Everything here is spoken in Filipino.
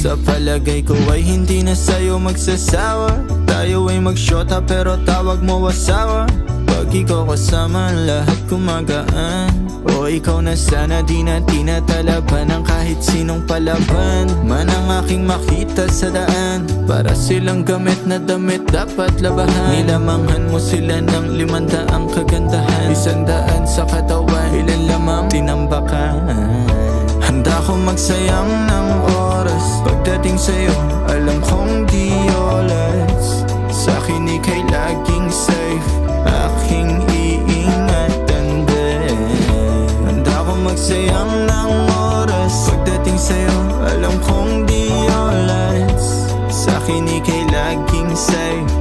Sa palagay ko ay hindi na sa'yo magsasawa. Tayo ay magsyota pero tawag mo asawa. Pag ikaw kasama lahat kumagaan. O ikaw na sana di na tinatalaban ng kahit sinong palaban man ang aking makita sa daan. Para silang gamit na damit dapat labahan. Nilamanghan mo sila ng 500 kagandahan. 100 sa katawan, ilan lamang tinambakan. Handa ko magsayang ng oras. Pagdating sa'yo, alam kong di oras. Sa'kin ika'y laging safe, aking iingatan din. Handa ko magsayang ng oras. Pagdating sa'yo, alam kong di oras. Sa'kin ika'y laging safe,